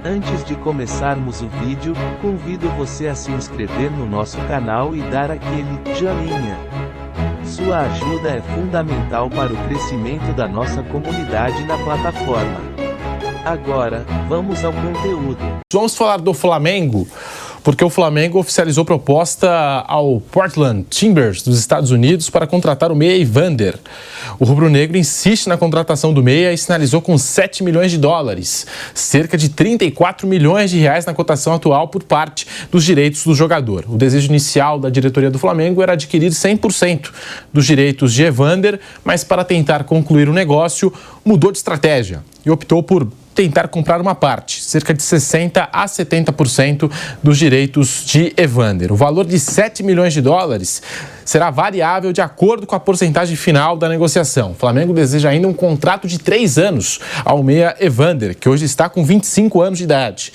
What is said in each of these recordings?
Antes de começarmos o vídeo, convido você a se inscrever no nosso canal e dar aquele joinha. Sua ajuda é fundamental para o crescimento da nossa comunidade na plataforma. Agora, vamos ao conteúdo. Vamos falar do Flamengo, porque o Flamengo oficializou proposta ao Portland Timbers dos Estados Unidos para contratar o meia Evander. O rubro-negro insiste na contratação do meia e sinalizou com 7 milhões de dólares, cerca de 34 milhões de reais na cotação atual por parte dos direitos do jogador. O desejo inicial da diretoria do Flamengo era adquirir 100% dos direitos de Evander, mas para tentar concluir o negócio, mudou de estratégia e optou por tentar comprar uma parte, cerca de 60% a 70% dos direitos de Evander. O valor de 7 milhões de dólares será variável de acordo com a porcentagem final da negociação. O Flamengo deseja ainda um contrato de 3 anos ao meia Evander, que hoje está com 25 anos de idade.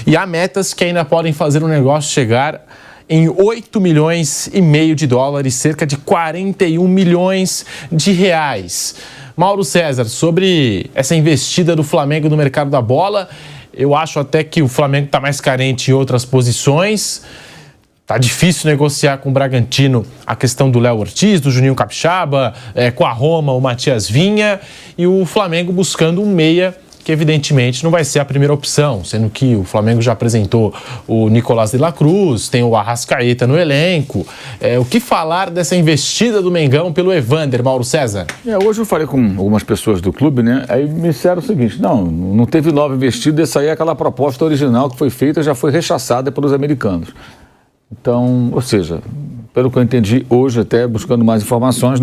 E há metas que ainda podem fazer o negócio chegar em 8 milhões e meio de dólares, cerca de 41 milhões de reais. Mauro César, sobre essa investida do Flamengo no mercado da bola, eu acho até que o Flamengo está mais carente em outras posições. Tá difícil negociar com o Bragantino a questão do Léo Ortiz, do Juninho Capixaba, com a Roma o Matias Vinha, e o Flamengo buscando um meia que evidentemente não vai ser a primeira opção, sendo que o Flamengo já apresentou o Nicolás de la Cruz, tem o Arrascaeta no elenco. O que falar dessa investida do Mengão pelo Evander, Mauro César? Hoje eu falei com algumas pessoas do clube, né? Aí me disseram o seguinte: não teve nova investida, essa aí é aquela proposta original que foi feita, já foi rechaçada pelos americanos. Então, ou seja, pelo que eu entendi hoje, até buscando mais informações,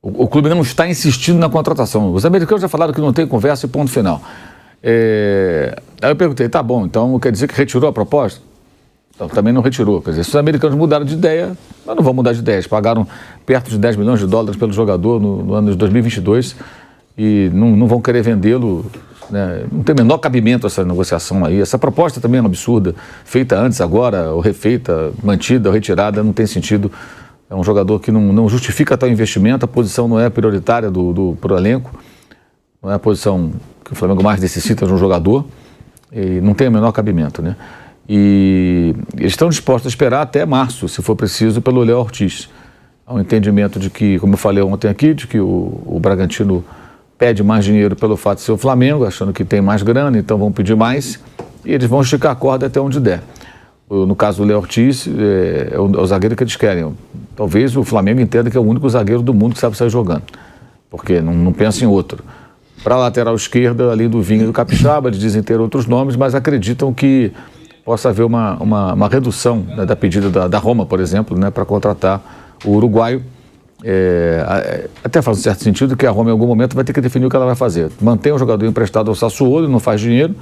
o clube não está insistindo na contratação. Os americanos já falaram que não tem conversa e ponto final. Aí eu perguntei, tá bom, então quer dizer que retirou a proposta? Então, também não retirou. Quer dizer, se os americanos mudaram de ideia, mas não vão mudar de ideia. Eles pagaram perto de 10 milhões de dólares pelo jogador no ano de 2022 e não vão querer vendê-lo, né? Não tem o menor cabimento essa negociação aí. Essa proposta também é uma absurda. Feita antes, agora, ou refeita, mantida ou retirada, não tem sentido. É um jogador que não justifica tal investimento, a posição não é prioritária pro elenco, não é a posição que o Flamengo mais necessita de um jogador, e não tem o menor cabimento, né? E eles estão dispostos a esperar até março, se for preciso, pelo Léo Ortiz. Há um entendimento de que, como eu falei ontem aqui, de que o Bragantino pede mais dinheiro pelo fato de ser o Flamengo, achando que tem mais grana, então vão pedir mais, e eles vão esticar a corda até onde der. No caso do Léo Ortiz, é o zagueiro que eles querem. Talvez o Flamengo entenda que é o único zagueiro do mundo que sabe sair jogando, porque não pensa em outro. Para a lateral esquerda, ali do Vinha e do Capixaba, eles dizem ter outros nomes, mas acreditam que possa haver uma redução, né, da pedida da Roma, por exemplo, né, para contratar o uruguaio. Até faz um certo sentido que a Roma em algum momento vai ter que definir o que ela vai fazer. Mantém o jogador emprestado ao Sassuolo e não faz dinheiro,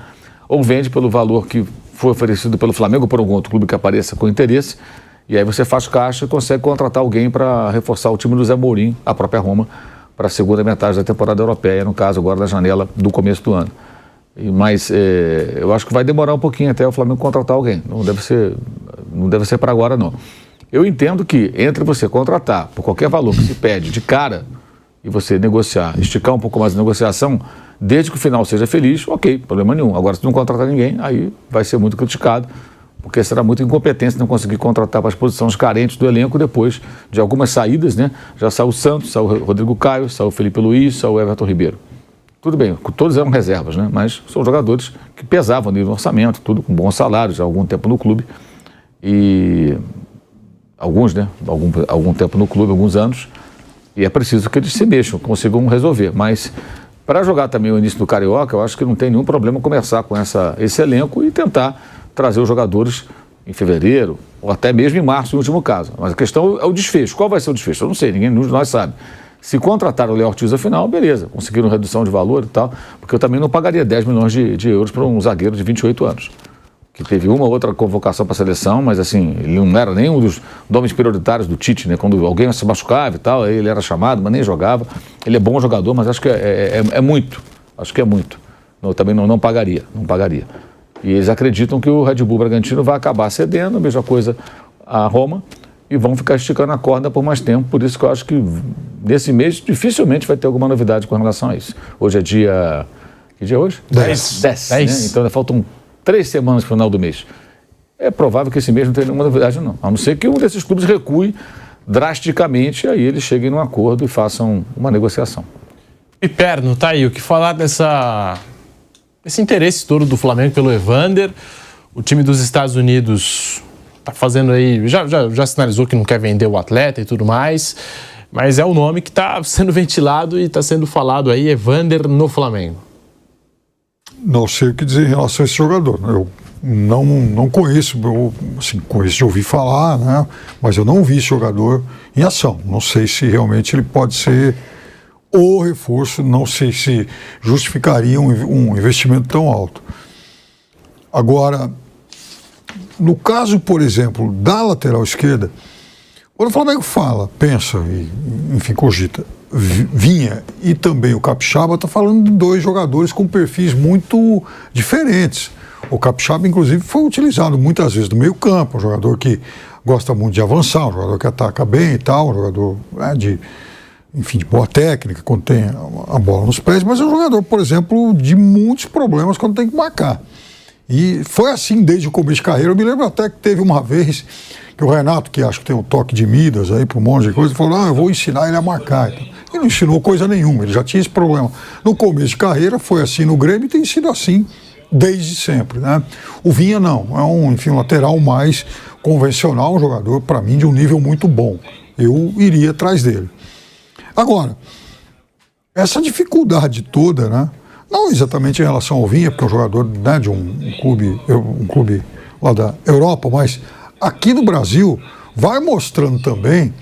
ou vende pelo valor que foi oferecido pelo Flamengo ou por algum outro clube que apareça com interesse, e aí você faz caixa e consegue contratar alguém para reforçar o time do Zé Mourinho, a própria Roma, para a segunda metade da temporada europeia, no caso agora da janela do começo do ano. Mas eu acho que vai demorar um pouquinho até o Flamengo contratar alguém, não deve ser para agora não. Eu entendo que entre você contratar por qualquer valor que se pede de cara e você negociar, esticar um pouco mais a negociação, desde que o final seja feliz, ok, problema nenhum. Agora, se não contratar ninguém, aí vai ser muito criticado, porque será muita incompetência não conseguir contratar para as posições carentes do elenco depois de algumas saídas, né? Já saiu o Santos, saiu o Rodrigo Caio, saiu o Felipe Luiz, saiu o Everton Ribeiro. Tudo bem, todos eram reservas, né? Mas são jogadores que pesavam ali no orçamento, tudo com bons salários, há algum tempo no clube. E alguns, né? Algum tempo no clube, alguns anos. E é preciso que eles se mexam, consigam resolver. Mas para jogar também o início do Carioca, eu acho que não tem nenhum problema começar com esse elenco e tentar trazer os jogadores em fevereiro, ou até mesmo em março, no último caso. Mas a questão é o desfecho. Qual vai ser o desfecho? Eu não sei, ninguém de nós sabe. Se contratar o Léo Ortiz afinal, beleza, conseguiram redução de valor e tal, porque eu também não pagaria 10 milhões de euros para um zagueiro de 28 anos, que teve uma ou outra convocação para a seleção, mas assim, ele não era nem um dos nomes prioritários do Tite, né? Quando alguém se machucava e tal, aí ele era chamado, mas nem jogava. Ele é bom jogador, mas acho que é muito. Acho que é muito. Eu também não pagaria. E eles acreditam que o Red Bull Bragantino vai acabar cedendo, a mesma coisa a Roma, e vão ficar esticando a corda por mais tempo. Por isso que eu acho que nesse mês dificilmente vai ter alguma novidade com relação a isso. Hoje é dia Que dia é hoje? 10. 10. Né? Então ainda faltam 3 semanas para o final do mês. É provável que esse mês não tenha nenhuma novidade, não. A não ser que um desses clubes recue drasticamente, aí eles cheguem num acordo e façam uma negociação. Piperno, tá aí, o que falar desse interesse todo do Flamengo pelo Evander? O time dos Estados Unidos tá fazendo aí, já sinalizou que não quer vender o atleta e tudo mais, mas é o nome que está sendo ventilado e está sendo falado aí, Evander no Flamengo. Não sei o que dizer em relação a esse jogador. Eu não conheço, conheço de ouvir falar, né? Mas eu não vi esse jogador em ação. Não sei se realmente ele pode ser o reforço, não sei se justificaria um investimento tão alto. Agora, no caso, por exemplo, da lateral esquerda, quando o Flamengo fala, pensa e, enfim, cogita, Vinha e também o Capixaba, está falando de 2 jogadores com perfis muito diferentes. O Capixaba, inclusive, foi utilizado muitas vezes no meio campo, um jogador que gosta muito de avançar, um jogador que ataca bem e tal, um jogador de boa técnica, quando tem a bola nos pés, mas é um jogador, por exemplo, de muitos problemas quando tem que marcar. E foi assim desde o começo de carreira. Eu me lembro até que teve uma vez que o Renato, que acho que tem um toque de Midas aí para um monte de coisa, falou, eu vou ensinar ele a marcar. E não ensinou coisa nenhuma, ele já tinha esse problema. No começo de carreira foi assim no Grêmio e tem sido assim desde sempre, né? O Vinha não, é um lateral mais convencional, um jogador, para mim, de um nível muito bom. Eu iria atrás dele. Agora, essa dificuldade toda, né? Não exatamente em relação ao Vinha, porque é um jogador, né, de um clube lá da Europa, mas aqui no Brasil vai mostrando também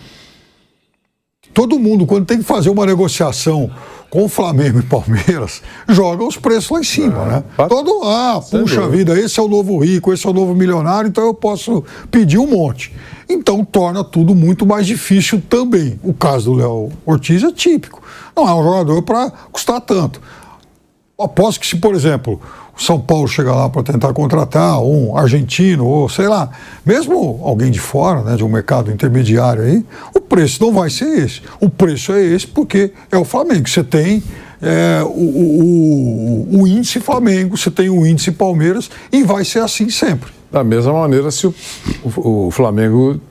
que todo mundo, quando tem que fazer uma negociação com o Flamengo e Palmeiras, joga os preços lá em cima, né? Puxa vida, esse é o novo rico, esse é o novo milionário, então eu posso pedir um monte. Então torna tudo muito mais difícil também. O caso do Léo Ortiz é típico. Não é um jogador para custar tanto. Aposto que se, por exemplo, o São Paulo chegar lá para tentar contratar um argentino ou, sei lá, mesmo alguém de fora, né, de um mercado intermediário aí, o preço não vai ser esse. O preço é esse porque é o Flamengo. Você tem o índice Flamengo, você tem o índice Palmeiras e vai ser assim sempre. Da mesma maneira, se o Flamengo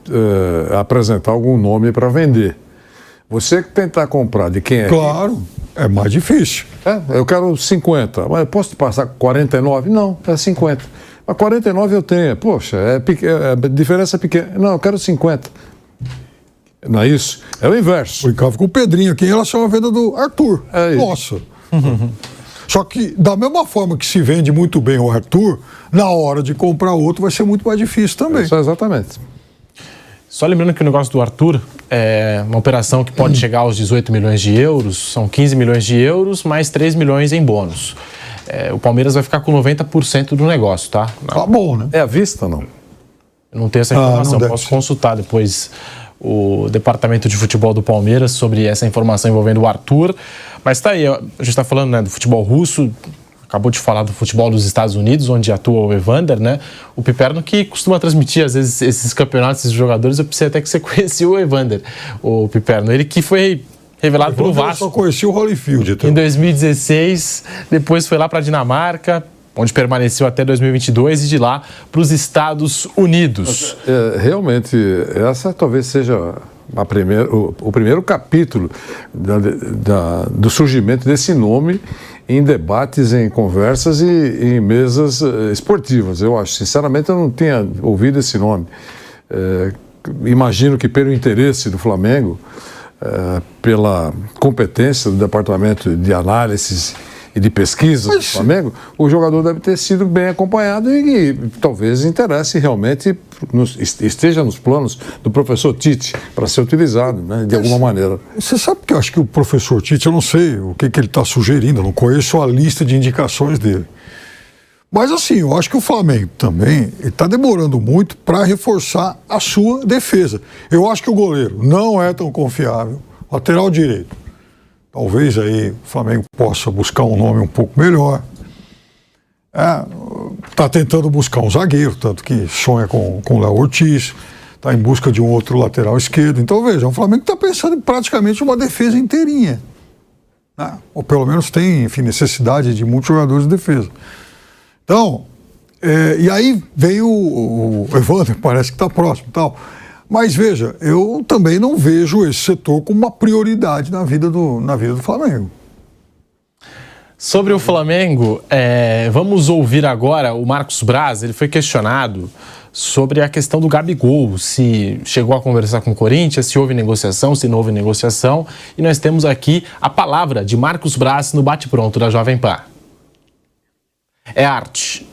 apresentar algum nome para vender. Você que tentar comprar de quem é? Claro, é mais difícil. Eu quero 50, mas posso te passar 49? Não, é 50. Mas 49 eu tenho. Poxa, a diferença é pequena. Não, eu quero 50. Não é isso? É o inverso. O Ricardo com o Pedrinho aqui em relação à venda do Arthur. Nossa. Só que, da mesma forma que se vende muito bem o Arthur, na hora de comprar outro vai ser muito mais difícil também. Isso, exatamente. Só lembrando que o negócio do Arthur é uma operação que pode chegar aos 18 milhões de euros, são 15 milhões de euros, mais 3 milhões em bônus. O Palmeiras vai ficar com 90% do negócio, tá? Tá bom, né? É à vista, não? Eu não tenho essa informação, posso consultar depois o departamento de futebol do Palmeiras sobre essa informação envolvendo o Arthur. Mas tá aí, a gente está falando, né, do futebol russo, acabou de falar do futebol dos Estados Unidos, onde atua o Evander, né? O Piperno que costuma transmitir, às vezes, esses campeonatos, esses jogadores. Eu pensei até que você conhecia o Evander, o Piperno. Ele que foi revelado pelo Vasco. Eu só conheci o Holyfield. Em 2016, depois foi lá para a Dinamarca, onde permaneceu até 2022, e de lá para os Estados Unidos. Realmente, essa talvez seja o primeiro capítulo do surgimento desse nome em debates, em conversas e em mesas esportivas. Eu acho, sinceramente, eu não tinha ouvido esse nome. Imagino que pelo interesse do Flamengo, pela competência do departamento de análises e de pesquisa do Flamengo, o jogador deve ter sido bem acompanhado e talvez interesse realmente, esteja nos planos do professor Tite para ser utilizado, né, de alguma maneira. Você sabe que eu acho que o professor Tite, eu não sei o que ele está sugerindo, eu não conheço a lista de indicações dele. Mas assim, eu acho que o Flamengo também está demorando muito para reforçar a sua defesa. Eu acho que o goleiro não é tão confiável, lateral direito. Talvez aí o Flamengo possa buscar um nome um pouco melhor. Está tentando buscar um zagueiro, tanto que sonha com o Léo Ortiz, está em busca de um outro lateral esquerdo. Então veja, o Flamengo está pensando em praticamente uma defesa inteirinha. né? Ou pelo menos tem, enfim, necessidade de muitos jogadores de defesa. Então, e aí vem o Evander, parece que está próximo e tal. Mas veja, eu também não vejo esse setor como uma prioridade na vida do Flamengo. Sobre o Flamengo, vamos ouvir agora o Marcos Braz. Ele foi questionado sobre a questão do Gabigol, se chegou a conversar com o Corinthians, se houve negociação, se não houve negociação. E nós temos aqui a palavra de Marcos Braz no bate-pronto da Jovem Pan. É arte.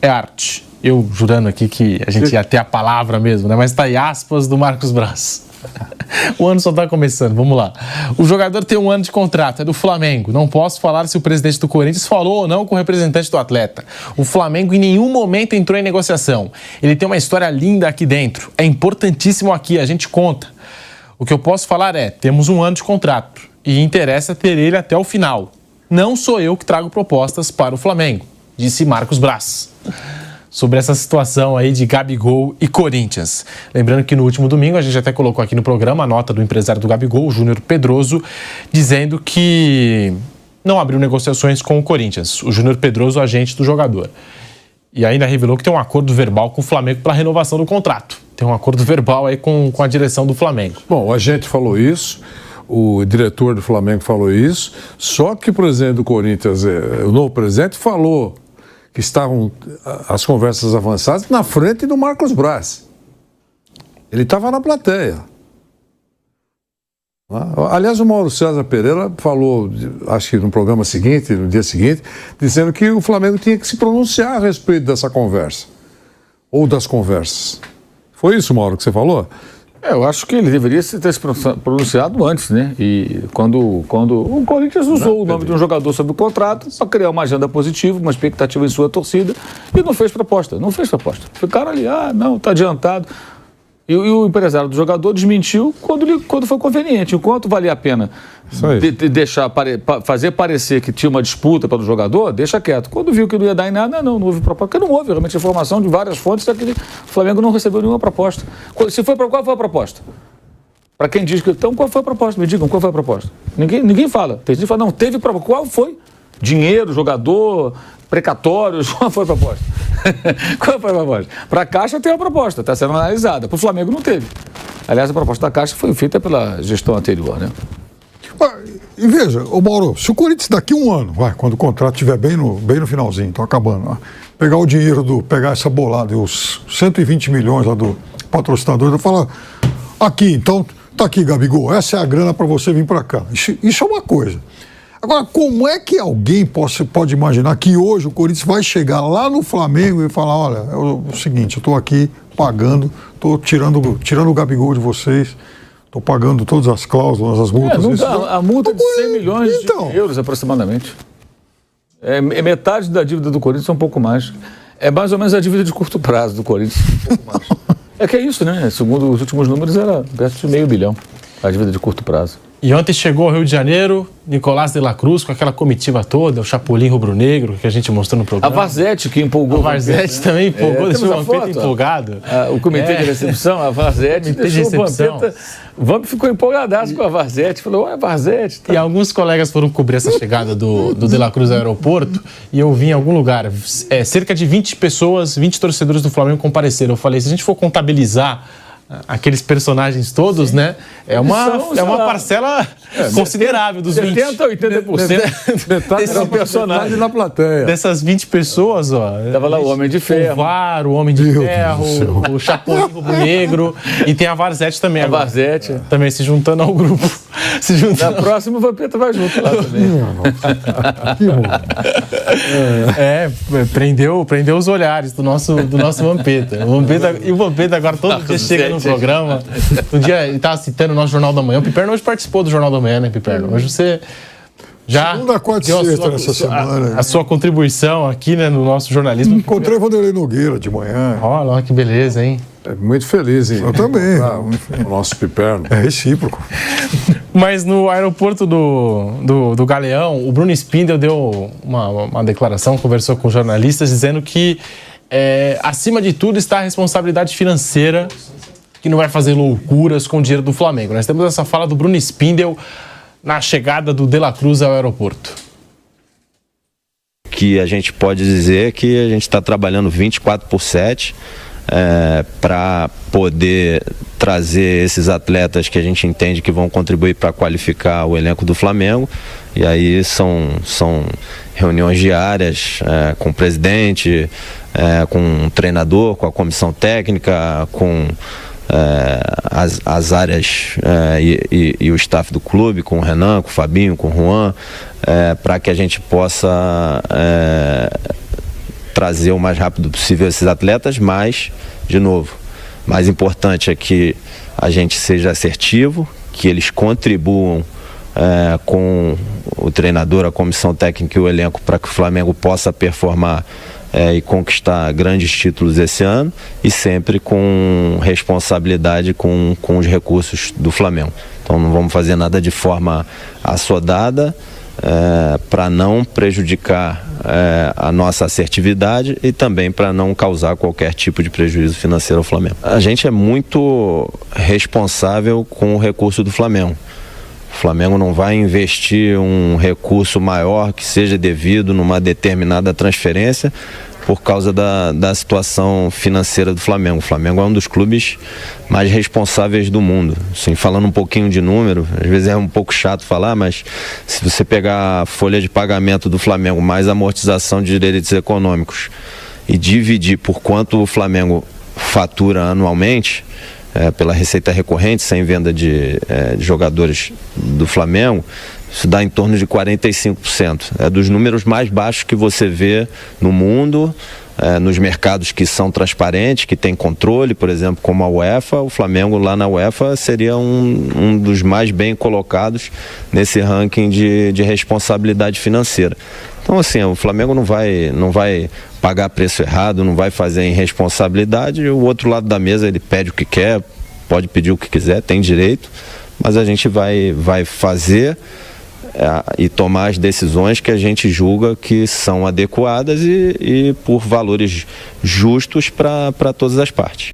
Eu jurando aqui que a gente ia ter a palavra mesmo, né? Mas tá aí aspas do Marcos Braz. O ano só tá começando, vamos lá. O jogador tem 1 ano de contrato, é do Flamengo. Não posso falar se o presidente do Corinthians falou ou não com o representante do atleta. O Flamengo em nenhum momento entrou em negociação. Ele tem uma história linda aqui dentro. É importantíssimo aqui, a gente conta. O que eu posso falar temos 1 ano de contrato e interessa ter ele até o final. Não sou eu que trago propostas para o Flamengo, disse Marcos Braz. Sobre essa situação aí de Gabigol e Corinthians. Lembrando que no último domingo, a gente até colocou aqui no programa a nota do empresário do Gabigol, o Júnior Pedroso, dizendo que não abriu negociações com o Corinthians. O Júnior Pedroso, agente do jogador. E ainda revelou que tem um acordo verbal com o Flamengo para a renovação do contrato. Tem um acordo verbal aí com a direção do Flamengo. Bom, o agente falou isso, o diretor do Flamengo falou isso, só que o presidente do Corinthians, o novo presidente, falou que estavam as conversas avançadas na frente do Marcos Braz. Ele estava na plateia. Aliás, o Mauro César Pereira falou, acho que no programa seguinte, no dia seguinte, dizendo que o Flamengo tinha que se pronunciar a respeito dessa conversa. Ou das conversas. Foi isso, Mauro, que você falou? Eu acho que ele deveria ter se pronunciado antes, né? E quando o Corinthians usou o nome de um jogador sob o contrato para criar uma agenda positiva, uma expectativa em sua torcida, e não fez proposta. Ficaram ali, não, está adiantado. E o empresário do jogador desmentiu quando foi conveniente. Enquanto valia a pena fazer parecer que tinha uma disputa pelo jogador, deixa quieto. Quando viu que não ia dar em nada, não houve proposta. Porque não houve realmente informação de várias fontes que o Flamengo não recebeu nenhuma proposta. Qual foi a proposta? Para quem diz que... Então, qual foi a proposta? Me digam, qual foi a proposta? Ninguém fala. Tem gente que fala, não, teve proposta. Qual foi? Dinheiro, jogador, precatórios, qual foi a proposta? Qual foi a proposta? Para a Caixa tem uma proposta, está sendo analisada. Para o Flamengo não teve. Aliás, a proposta da Caixa foi feita pela gestão anterior, né? E veja, Mauro, se o Corinthians daqui 1 ano, quando o contrato estiver bem no finalzinho, está acabando, pegar o dinheiro pegar essa bolada e os 120 milhões lá do patrocinador, eu falar, aqui, então, tá aqui, Gabigol, essa é a grana para você vir para cá. Isso é uma coisa. Agora, como é que alguém pode imaginar que hoje o Corinthians vai chegar lá no Flamengo e falar, olha, é o seguinte, eu estou aqui pagando, estou tirando o Gabigol de vocês, estou pagando todas as cláusulas, as multas. A multa de 100 milhões de euros aproximadamente. É metade da dívida do Corinthians, um pouco mais. É mais ou menos a dívida de curto prazo do Corinthians, um pouco mais. É que é isso, né? Segundo os últimos números, era perto de R$500 milhão a dívida de curto prazo. E ontem chegou ao Rio de Janeiro, Nicolás de la Cruz, com aquela comitiva toda, o Chapolin rubro-negro, que a gente mostrou no programa. A Varzete, que empolgou. A Varzete também empolgou, deixou o Vampeta empolgado. O comitê de recepção, a Varzete, deixou o Vampeta. O Vamp ficou empolgadaço com a Varzete, falou, olha, Varzete. Tá. E alguns colegas foram cobrir essa chegada do de la Cruz ao aeroporto, e eu vi em algum lugar, cerca de 20 pessoas, 20 torcedores do Flamengo compareceram. Eu falei, se a gente for contabilizar aqueles personagens todos, né? É uma parcela considerável dos 20. 70% a 80% desses personagens na plateia. Dessas 20 pessoas, Tava lá o Homem de Ferro. O VAR, o Homem de Ferro, o Chapolin rubro-negro e tem a Varzete também. A Varzete. Também se juntando ao grupo. Na próxima o Vampeta vai junto lá também. Prendeu os olhares do nosso Vampeta. E o Vampeta agora todo dia chega no programa. Um dia ele estava citando o nosso Jornal da Manhã. O Piperno hoje participou do Jornal da Manhã, né, Piperno? Hoje você já segunda, quarta e sexta nessa semana. A sua contribuição aqui, né, no nosso jornalismo. Encontrei o Vanderlei Nogueira de manhã. Olha que beleza, hein? Muito feliz, hein? Eu também. O nosso Piperno. É recíproco. Mas no aeroporto do Galeão, o Bruno Spindel deu uma declaração, conversou com jornalistas, dizendo que acima de tudo está a responsabilidade financeira, que não vai fazer loucuras com o dinheiro do Flamengo. Nós temos essa fala do Bruno Spindel na chegada do De La Cruz ao aeroporto. Que a gente pode dizer que a gente está trabalhando 24/7 para poder trazer esses atletas que a gente entende que vão contribuir para qualificar o elenco do Flamengo. E aí são reuniões diárias com o presidente, com o treinador, com a comissão técnica, com as áreas e o staff do clube, com o Renan, com o Fabinho, com o Juan, para que a gente possa trazer o mais rápido possível esses atletas, mas, de novo, mais importante é que a gente seja assertivo, que eles contribuam com o treinador, a comissão técnica e o elenco para que o Flamengo possa performar e conquistar grandes títulos esse ano, e sempre com responsabilidade com os recursos do Flamengo. Então não vamos fazer nada de forma assodada, para não prejudicar a nossa assertividade e também para não causar qualquer tipo de prejuízo financeiro ao Flamengo. A gente é muito responsável com o recurso do Flamengo. O Flamengo não vai investir um recurso maior que seja devido numa determinada transferência por causa da situação financeira do Flamengo. O Flamengo é um dos clubes mais responsáveis do mundo. Assim, falando um pouquinho de número, às vezes é um pouco chato falar, mas se você pegar a folha de pagamento do Flamengo mais amortização de direitos econômicos e dividir por quanto o Flamengo fatura anualmente, pela receita recorrente, sem venda de jogadores do Flamengo, isso dá em torno de 45%. É dos números mais baixos que você vê no mundo, nos mercados que são transparentes, que tem controle, por exemplo, como a UEFA. O Flamengo lá na UEFA seria um dos mais bem colocados nesse ranking de responsabilidade financeira. Então, assim, o Flamengo não vai pagar preço errado, não vai fazer irresponsabilidade. O outro lado da mesa, ele pede o que quer, pode pedir o que quiser, tem direito, mas a gente vai fazer e tomar as decisões que a gente julga que são adequadas e por valores justos para todas as partes.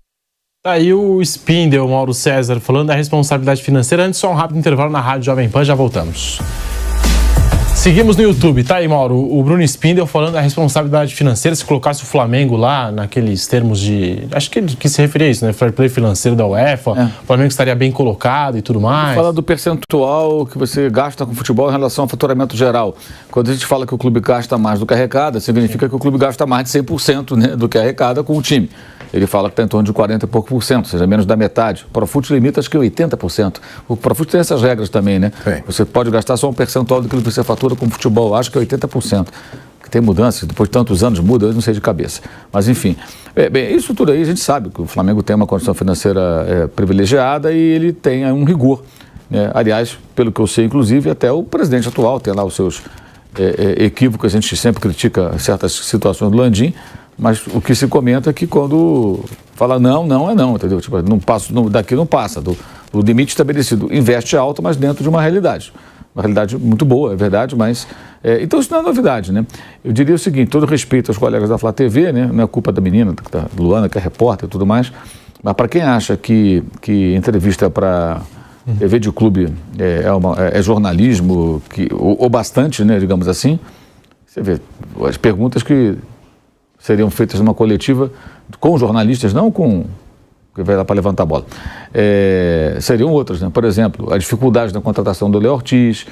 Tá aí o Spindel, Mauro César, falando da responsabilidade financeira. Antes, só um rápido intervalo na Rádio Jovem Pan, já voltamos. Seguimos no YouTube, tá aí, Mauro, o Bruno Spindel falando da responsabilidade financeira. Se colocasse o Flamengo lá naqueles termos de... Acho que ele quis se referir a isso, né? Fair play financeiro da UEFA, o Flamengo estaria bem colocado e tudo mais. Fala do percentual que você gasta com futebol em relação ao faturamento geral. Quando a gente fala que o clube gasta mais do que arrecada, significa que o clube gasta mais de 100%, né, do que arrecada com o time. Ele fala que está em torno de 40 e pouco por cento, ou seja, menos da metade. O Profut limita, acho que 80%. O Profut tem essas regras também, né? Sim. Você pode gastar só um percentual do que você fatura com futebol, acho que é 80%. Que tem mudança, depois de tantos anos muda, eu não sei de cabeça. Mas, enfim, isso tudo aí a gente sabe que o Flamengo tem uma condição financeira privilegiada e ele tem um rigor. Né? Aliás, pelo que eu sei, inclusive, até o presidente atual tem lá os seus equívocos, a gente sempre critica certas situações do Landim, mas o que se comenta é que quando fala não, é não, entendeu? Tipo, daqui não passa, do limite estabelecido. Investe alto, mas dentro de uma realidade. Uma realidade muito boa, é verdade, mas... então isso não é novidade, né? Eu diria o seguinte, todo respeito aos colegas da Flá TV, né? Não é culpa da menina, da Luana, que é repórter e tudo mais, mas para quem acha que entrevista para TV de clube é jornalismo, ou bastante, né, digamos assim, você vê as perguntas que seriam feitas numa coletiva com jornalistas, não com... que vai lá para levantar a bola. Seriam outras, né? Por exemplo, a dificuldade na contratação do Léo Ortiz,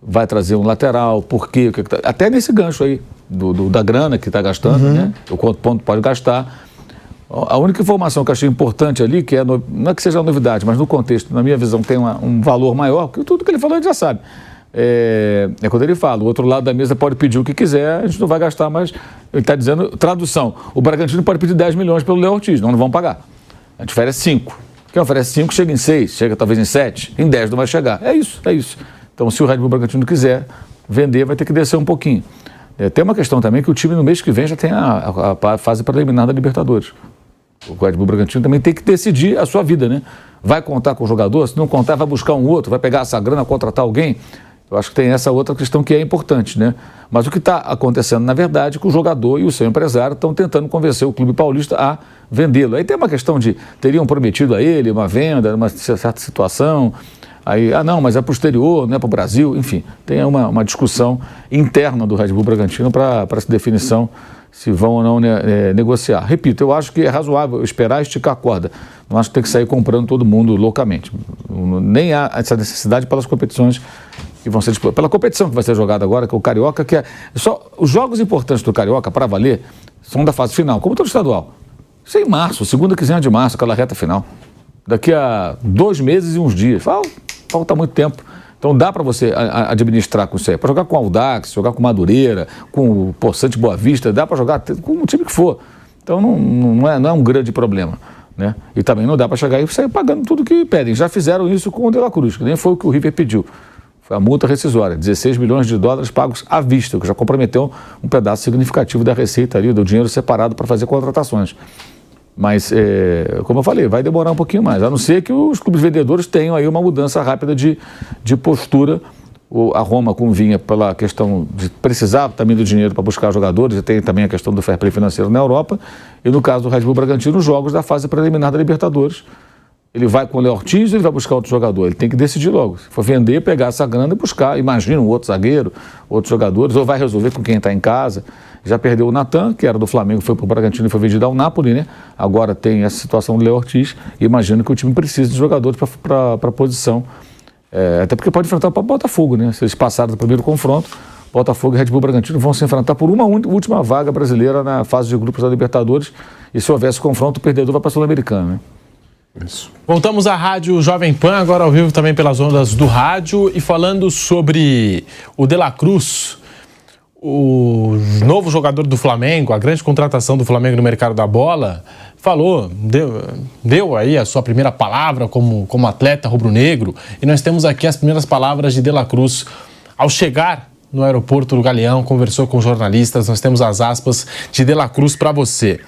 vai trazer um lateral, por quê? Até nesse gancho aí, da grana que está gastando, né? O quanto ponto pode gastar. A única informação que eu achei importante ali, que não é que seja novidade, mas no contexto, na minha visão, tem um valor maior, porque tudo que ele falou a gente já sabe. É quando ele fala, o outro lado da mesa pode pedir o que quiser, a gente não vai gastar, mas ele está dizendo, tradução, o Bragantino pode pedir 10 milhões pelo Léo Ortiz, não vão pagar. A gente oferece 5. Quem oferece 5 chega em 6, chega talvez em 7, em 10 não vai chegar. É isso. Então, se o Red Bull Bragantino quiser vender, vai ter que descer um pouquinho. Tem uma questão também que o time no mês que vem já tem a fase preliminar da Libertadores. O Red Bull Bragantino também tem que decidir a sua vida, né? Vai contar com o jogador? Se não contar, vai buscar um outro, vai pegar essa grana, contratar alguém? Eu acho que tem essa outra questão que é importante, né? Mas o que está acontecendo, na verdade, é que o jogador e o seu empresário estão tentando convencer o clube paulista a vendê-lo. Aí tem uma questão de, teriam prometido a ele uma venda, uma certa situação, Aí, não, mas é para o exterior, não é para o Brasil, enfim, tem uma discussão interna do Red Bull Bragantino para essa definição se vão ou não negociar. Repito, eu acho que é razoável esperar esticar a corda. Não acho que tem que sair comprando todo mundo loucamente. Nem há essa necessidade pelas competições que vão ser disputadas. Pela competição que vai ser jogada agora, que é o Carioca, que é só os jogos importantes do Carioca, para valer, são da fase final, como todo estadual. Isso é em março, segunda quinzena de março, aquela reta final. Daqui a 2 meses e uns dias. Falta muito tempo. Então dá para você administrar com isso aí. Para jogar com o Audax, jogar com o Madureira, com o Poçante Boa Vista, dá para jogar com o time que for. Então não é um grande problema. Né? E também não dá para chegar e sair pagando tudo que pedem. Já fizeram isso com o De La Cruz, que nem foi o que o River pediu. Foi a multa rescisória, 16 milhões de dólares pagos à vista, o que já comprometeu um pedaço significativo da receita ali, do dinheiro separado para fazer contratações. Mas, como eu falei, vai demorar um pouquinho mais, a não ser que os clubes vendedores tenham aí uma mudança rápida de postura. A Roma convinha pela questão de precisar também do dinheiro para buscar jogadores, e tem também a questão do fair play financeiro na Europa, e no caso do Red Bull Bragantino, os jogos da fase preliminar da Libertadores. Ele vai com o Léo Ortiz ou ele vai buscar outro jogador? Ele tem que decidir logo. Se for vender, pegar essa grana e buscar, imagina, um outro zagueiro, outros jogadores, ou vai resolver com quem está em casa. Já perdeu o Natan, que era do Flamengo, foi para o Bragantino e foi vendido ao Napoli, né? Agora tem essa situação do Léo Ortiz. E imagino que o time precisa de jogadores para a posição. Até porque pode enfrentar o Botafogo, né? Se eles passaram do primeiro confronto, Botafogo e Red Bull Bragantino vão se enfrentar por uma última vaga brasileira na fase de grupos da Libertadores. E se houvesse confronto, o perdedor vai para a Sul-Americana, né? Isso. Voltamos à Rádio Jovem Pan, agora ao vivo também pelas ondas do rádio, e falando sobre o De La Cruz, o novo jogador do Flamengo, a grande contratação do Flamengo no mercado da bola, deu aí a sua primeira palavra como atleta rubro-negro, e nós temos aqui as primeiras palavras de La Cruz ao chegar no aeroporto do Galeão, conversou com jornalistas, nós temos as aspas de La Cruz para você.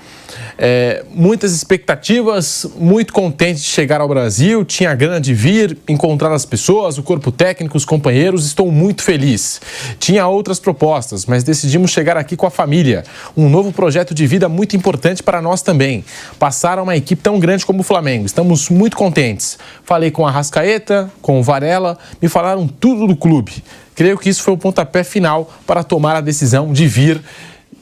Muitas expectativas, muito contente de chegar ao Brasil, tinha grana de vir, encontrar as pessoas, o corpo técnico, os companheiros, estou muito feliz. Tinha outras propostas, mas decidimos chegar aqui com a família. Um novo projeto de vida muito importante para nós também. Passar a uma equipe tão grande como o Flamengo, estamos muito contentes. Falei com a Arrascaeta, com o Varela, me falaram tudo do clube. Creio que isso foi o pontapé final para tomar a decisão de vir.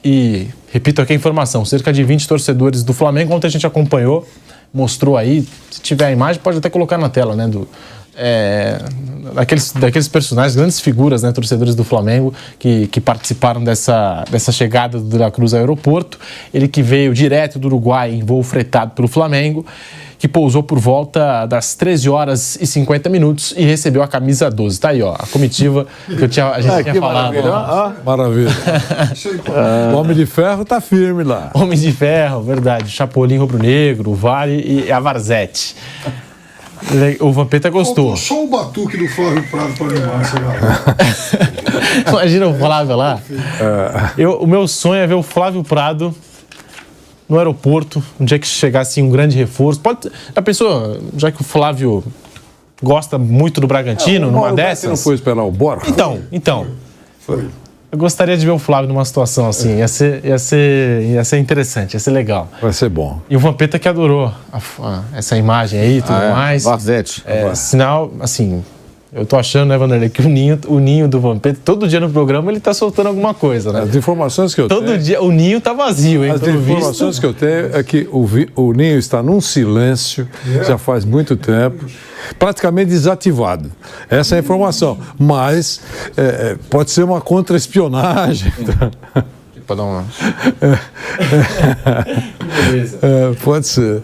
E, repito aqui a informação, cerca de 20 torcedores do Flamengo, ontem a gente acompanhou, mostrou aí, se tiver a imagem pode até colocar na tela, né, daqueles personagens, grandes figuras, né, torcedores do Flamengo que participaram dessa chegada do De La Cruz ao aeroporto. Ele que veio direto do Uruguai em voo fretado pelo Flamengo, que pousou por volta das 13 horas e 50 minutos e recebeu a camisa 12. Tá aí, ó, a comitiva que a gente tinha falado. Maravilha. O Homem de Ferro tá firme lá. Homem de Ferro, verdade. Chapolin rubro-negro, o Vale e a Varzete. O Vampeta gostou. Só o batuque do Flávio Prado para animar essa galera. Imagina o Flávio lá. O meu sonho é ver o Flávio Prado no aeroporto, um dia que chegasse um grande reforço. Já pensou, já que o Flávio gosta muito do Bragantino, numa dessas? Você não foi esperar o Borja? Então. Foi. Eu gostaria de ver o Flávio numa situação assim, ia ser interessante, ia ser legal. Vai ser bom. E o Vampeta que adorou essa imagem aí e tudo mais. Varzete. Sinal, assim, eu tô achando, né, Vanderlei, que o ninho do Vampeta, todo dia no programa ele tá soltando alguma coisa, né? As informações que eu tenho... Todo dia, o ninho tá vazio, hein? As informações que eu tenho é que o ninho está num silêncio, já faz muito tempo, praticamente desativado. Essa é a informação. Mas pode ser uma contra-espionagem. Pra dar uma... Pode ser.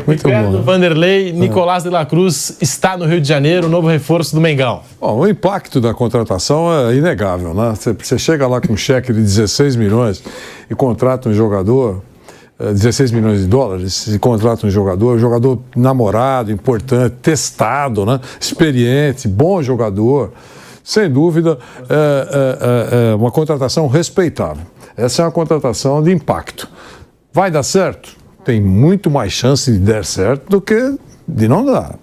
Muito Ricardo bom. Vanderlei, Nicolás de La Cruz está no Rio de Janeiro, novo reforço do Mengão. Bom, o impacto da contratação é inegável, né? Você chega lá com um cheque de 16 milhões e contrata um jogador, 16 milhões de dólares, e contrata um jogador namorado, importante, testado, né? Experiente, bom jogador. Sem dúvida, é uma contratação respeitável. Essa é uma contratação de impacto. Vai dar certo? Tem muito mais chance de dar certo do que de não dar.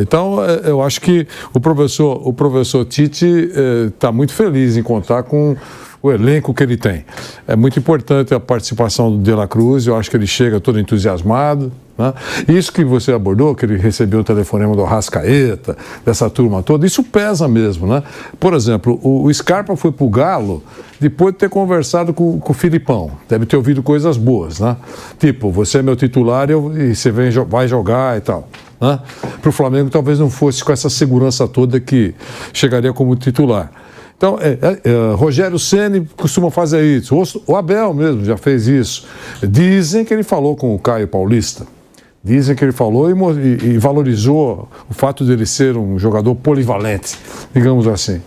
Então, eu acho que o professor Tite está muito feliz em contar com o elenco que ele tem. É muito importante a participação do De La Cruz, eu acho que ele chega todo entusiasmado, Né? Isso que você abordou, que ele recebeu o telefonema do Arrascaeta, dessa turma toda, isso pesa mesmo. Né? Por exemplo, o Scarpa foi pro Galo depois de ter conversado com o Filipão. Deve ter ouvido coisas boas, né? Tipo, você é meu titular e você vai jogar e tal. Né? Para o Flamengo talvez não fosse com essa segurança toda que chegaria como titular. Então, Rogério Ceni costuma fazer isso. O Abel mesmo já fez isso. Dizem que ele falou com o Caio Paulista. Dizem que ele falou e valorizou o fato de ele ser um jogador polivalente, digamos assim.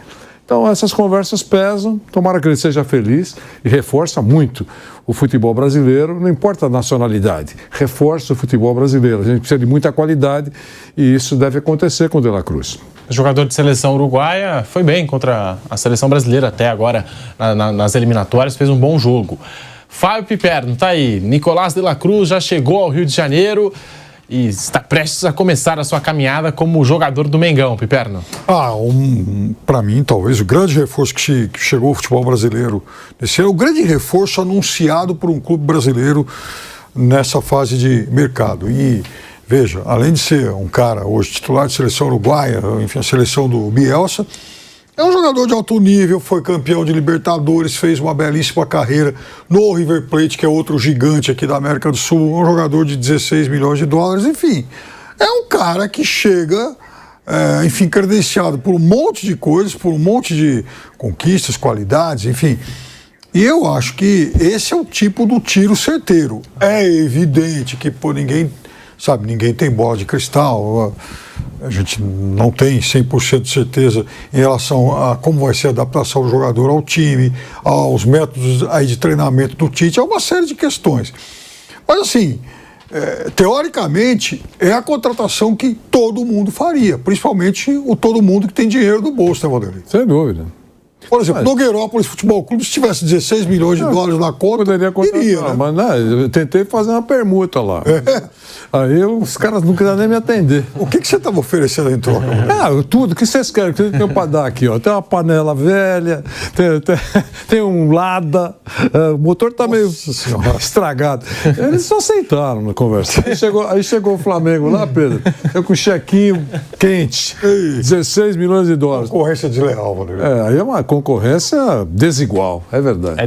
Então, essas conversas pesam, tomara que ele seja feliz e reforça muito o futebol brasileiro, não importa a nacionalidade, reforça o futebol brasileiro. A gente precisa de muita qualidade e isso deve acontecer com o De La Cruz. O jogador de seleção uruguaia foi bem contra a seleção brasileira até agora nas eliminatórias, fez um bom jogo. Fábio Piperno, tá aí. Nicolás De La Cruz já chegou ao Rio de Janeiro e está prestes a começar a sua caminhada como jogador do Mengão, Piperno. Para mim, talvez o grande reforço que chegou ao futebol brasileiro esse ano, o grande reforço anunciado por um clube brasileiro nessa fase de mercado. E veja, além de ser um cara hoje titular de seleção uruguaia, enfim, a seleção do Bielsa, é um jogador de alto nível, foi campeão de Libertadores, fez uma belíssima carreira no River Plate, que é outro gigante aqui da América do Sul, um jogador de 16 milhões de dólares, enfim. É um cara que chega, enfim, credenciado por um monte de coisas, por um monte de conquistas, qualidades, enfim. E eu acho que esse é o tipo do tiro certeiro. É evidente que ninguém tem bola de cristal, a gente não tem 100% de certeza em relação a como vai ser a adaptação do jogador ao time, aos métodos aí de treinamento do Tite, é uma série de questões. Mas assim, teoricamente, é a contratação que todo mundo faria, principalmente todo mundo que tem dinheiro no bolso, né, Vanderlei? Sem dúvida. Por exemplo, Nogueirópolis Futebol Clube, se tivesse 16 milhões de dólares na conta, iria, né? Mas não, eu tentei fazer uma permuta lá. Aí os caras não quiseram nem me atender. O que você estava oferecendo em troca? Tudo. O que vocês querem? O que tem para dar aqui? Ó? Tem uma panela velha, tem um Lada, o motor está meio estragado. Eles só aceitaram na conversa. Aí chegou o Flamengo lá, Pedro, eu com chequinho quente, 16 milhões de dólares. Concorrência desleal, Vanderlei. Aí é uma concorrência desigual, é verdade.